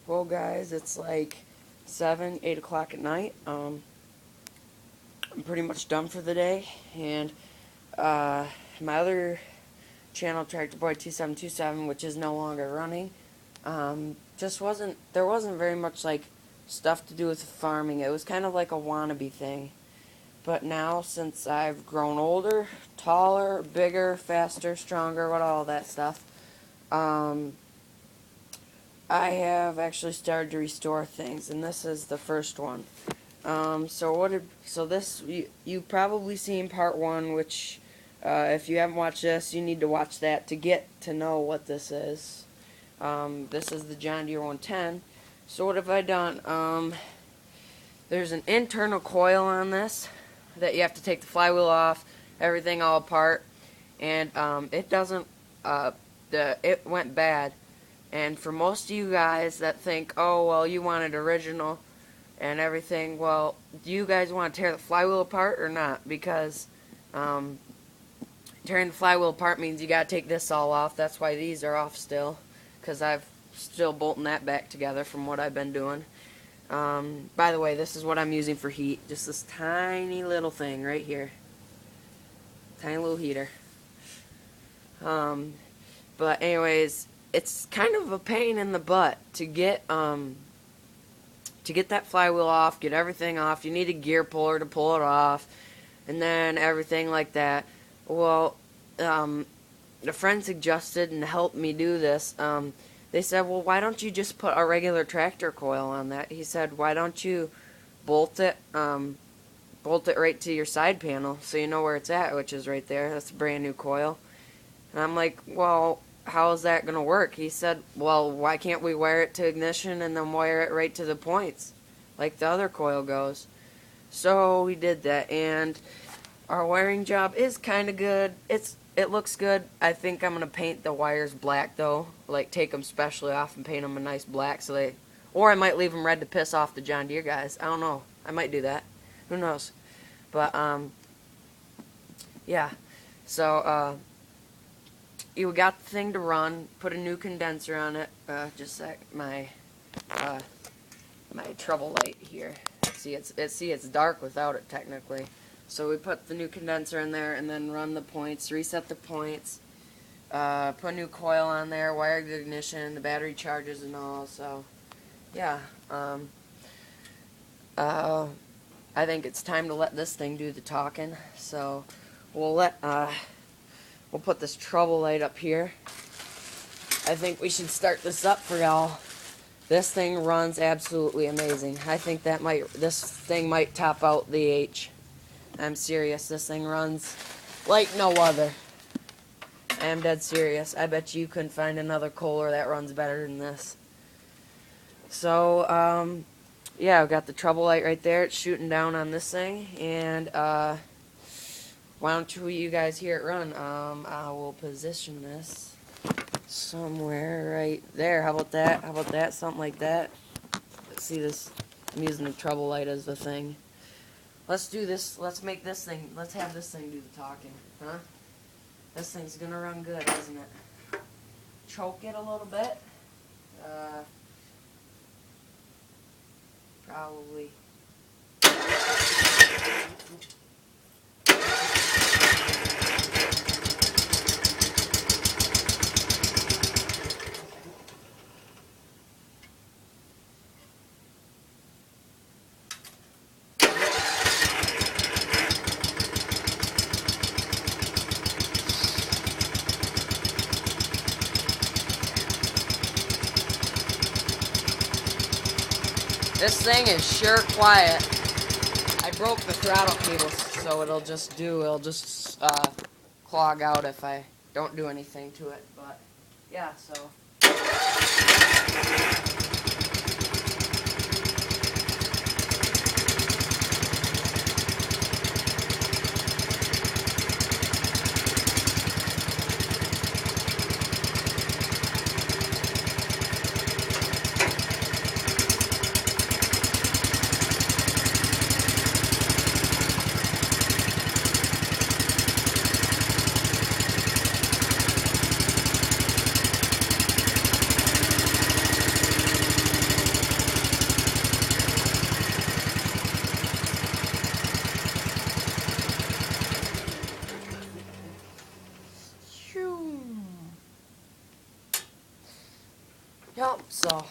Well, guys, it's like 7, 8 o'clock at night. I'm pretty much done for the day, and my other channel, Tractor Boy 2727, which is no longer running, there wasn't very much like stuff to do with farming. It was kind of like a wannabe thing. But now, since I've grown older, taller, bigger, faster, stronger, all that stuff, I have actually started to restore things, and this is the first one. You've probably seen part one, which if you haven't watched this, you need to watch that to get to know what this is. This is the John Deere 110. So what have I done? There's an internal coil on this that you have to take the flywheel off, everything all apart, and it went bad. And for most of you guys that think, oh, well, you want it original and everything, well, do you guys want to tear the flywheel apart or not? Because tearing the flywheel apart means you got to take this all off. That's why these are off still, because I've still bolting that back together from what I've been doing. By the way, this is what I'm using for heat. Just this tiny little thing right here. Tiny little heater. But anyways, it's kind of a pain in the butt to get that flywheel off, get everything off. You need a gear puller to pull it off, and then everything like that. Well, a friend suggested and helped me do this. They said, well, why don't you just put a regular tractor coil on that? He said, why don't you bolt it right to your side panel so you know where it's at, which is right there. That's a brand new coil. And I'm like, well, how is that going to work? He said, well, why can't we wire it to ignition and then wire it right to the points like the other coil goes? So we did that, and our wiring job is kind of good. It looks good. I think I'm going to paint the wires black, though. Like, take them specially off and paint them a nice black. Or I might leave them red to piss off the John Deere guys. I don't know. I might do that. Who knows? But, yeah. So, you got the thing to run. Put a new condenser on it. Just like my trouble light here. See, it's dark without it, technically. So we put the new condenser in there and then run the points, reset the points, put a new coil on there, wire the ignition, the battery charges and all. So, yeah. I think it's time to let this thing do the talking. So we'll put this trouble light up here. I think we should start this up for y'all. This thing runs absolutely amazing. I think this thing might top out the H. I'm serious. This thing runs like no other. I am dead serious. I bet you couldn't find another Kohler that runs better than this. So, yeah, I've got the trouble light right there. It's shooting down on this thing. And, why don't you guys hear it run? I will position this somewhere right there. How about that? How about that? Something like that. Let's see this. I'm using the trouble light as the thing. Let's do this. Let's make this thing. Let's have this thing do the talking. Huh? This thing's gonna run good, isn't it? Choke it a little bit. Probably. This thing is sure quiet. I broke the throttle cable, so it'll just clog out if I don't do anything to it. But yeah, so. Yep, so